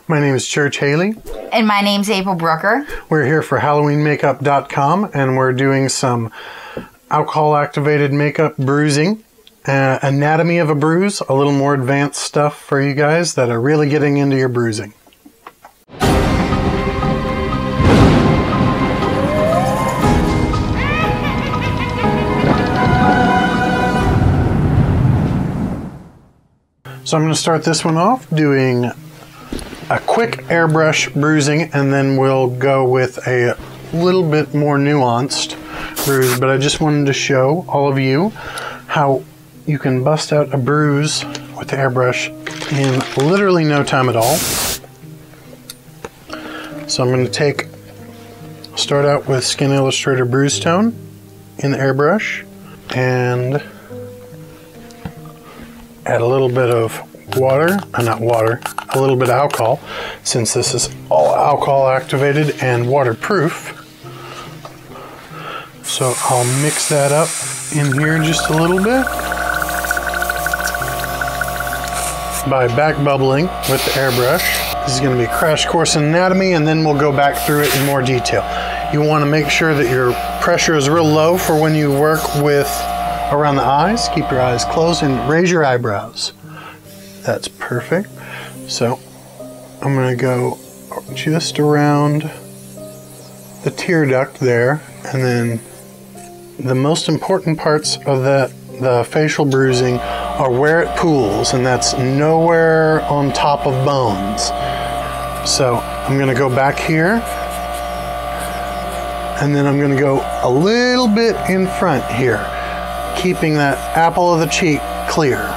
My name is Church Haley. And my name's April Brooker. We're here for HalloweenMakeup.com and we're doing some alcohol-activated makeup bruising. Anatomy of a bruise, a little more advanced stuff for you guys that are really getting into your bruising. So I'm going to start this one off doing a quick airbrush bruising, and then we'll go with a little bit more nuanced bruise, but I just wanted to show all of you how you can bust out a bruise with the airbrush in literally no time at all. So I'm going to start out with Skin Illustrator Bruise Tone in the airbrush and add a little bit of water, not water, a little bit of alcohol, since this is all alcohol activated and waterproof. So I'll mix that up in here just a little bit by back bubbling with the airbrush. This is going to be a crash course in anatomy, and then we'll go back through it in more detail. You want to make sure that your pressure is real low for when you work with around the eyes. Keep your eyes closed and raise your eyebrows. That's perfect. So I'm going to go just around the tear duct there, and then the most important parts of the facial bruising are where it pools, and that's nowhere on top of bones. So I'm going to go back here, and then I'm going to go a little bit in front here, keeping that apple of the cheek clear.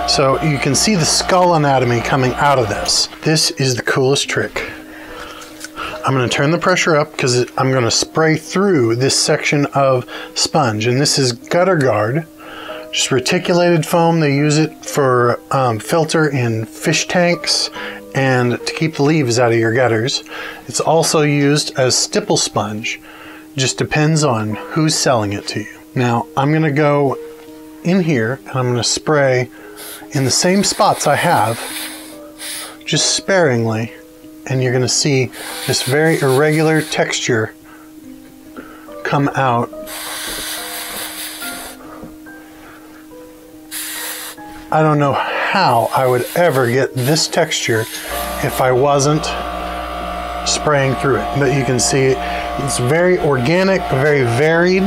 So you can see the skull anatomy coming out of this. This is the coolest trick. I'm going to turn the pressure up because I'm going to spray through this section of sponge, and this is Gutter Guard. Just reticulated foam. They use it for filter in fish tanks and to keep the leaves out of your gutters. It's also used as stipple sponge. Just depends on who's selling it to you. Now I'm going to go in here and I'm going to spray in the same spots I have, just sparingly, and you're going to see this very irregular texture come out. I don't know how I would ever get this texture if I wasn't spraying through it, but you can see it's very organic, very varied.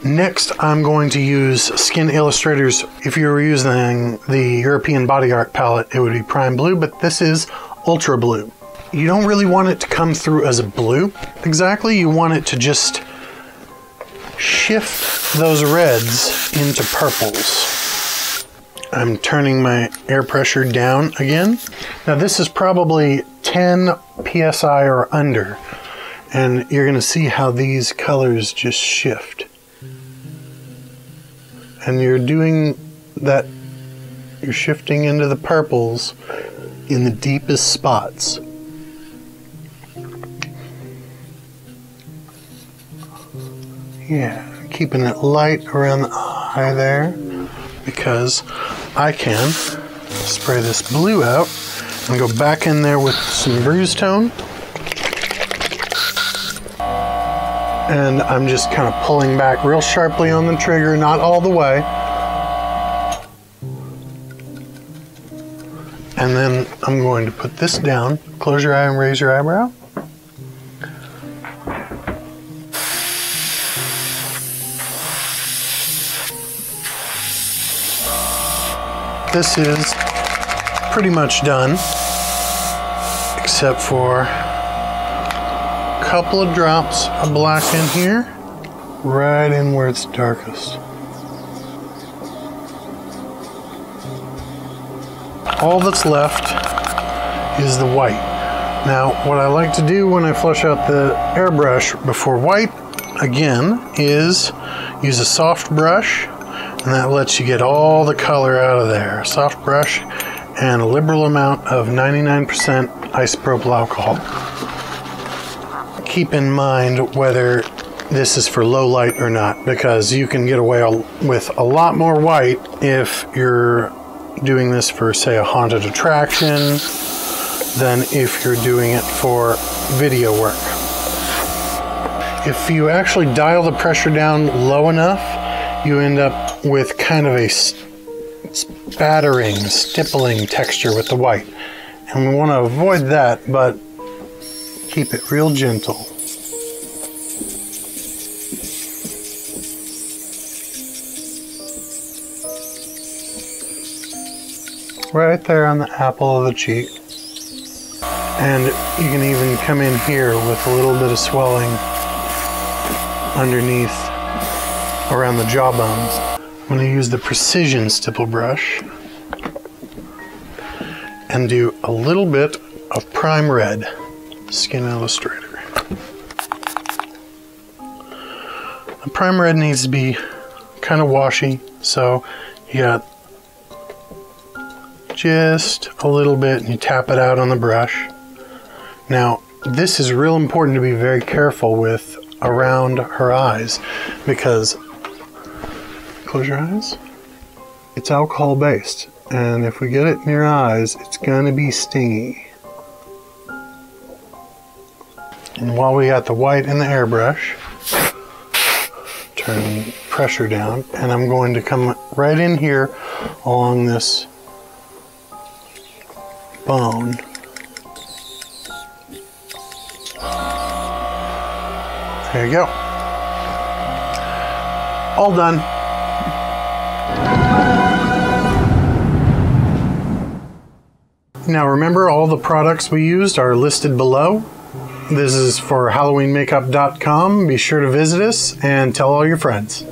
Next, I'm going to use Skin Illustrator's. If you were using the European Body Art palette, it would be Prime Blue, but this is Ultra Blue. You don't really want it to come through as a blue exactly. You want it to just shift those reds into purples. I'm turning my air pressure down again. Now this is probably 10 psi or under, and you're going to see how these colors just shift. And you're doing that, you're shifting into the purples in the deepest spots. Yeah, keeping it light around the eye there, because I can spray this blue out and go back in there with some bruise tone. And I'm just kind of pulling back real sharply on the trigger, not all the way. And then I'm going to put this down. Close your eye and raise your eyebrow. This is pretty much done, except for a couple of drops of black in here, right in where it's darkest. All that's left is the white. Now, what I like to do when I flush out the airbrush before white, again, is use a soft brush, and that lets you get all the color out of there. A soft brush and a liberal amount of 99% isopropyl alcohol. Keep in mind whether this is for low light or not, because you can get away with a lot more white if you're doing this for, say, a haunted attraction than if you're doing it for video work. If you actually dial the pressure down low enough, you end up with kind of a spattering, stippling texture with the white. And we want to avoid that, but keep it real gentle. Right there on the apple of the cheek. And you can even come in here with a little bit of swelling underneath around the jawbone. I'm going to use the precision stipple brush and do a little bit of prime red, Skin Illustrator. The prime red needs to be kind of washy, so you got just a little bit and you tap it out on the brush. Now, this is real important to be very careful with around her eyes, because, close your eyes, it's alcohol based, and if we get it in your eyes, it's going to be stingy. And while we got the white in the airbrush, turn pressure down, and I'm going to come right in here along this bone. There you go. All done. Now remember, all the products we used are listed below. This is for HalloweenMakeup.com. Be sure to visit us and tell all your friends.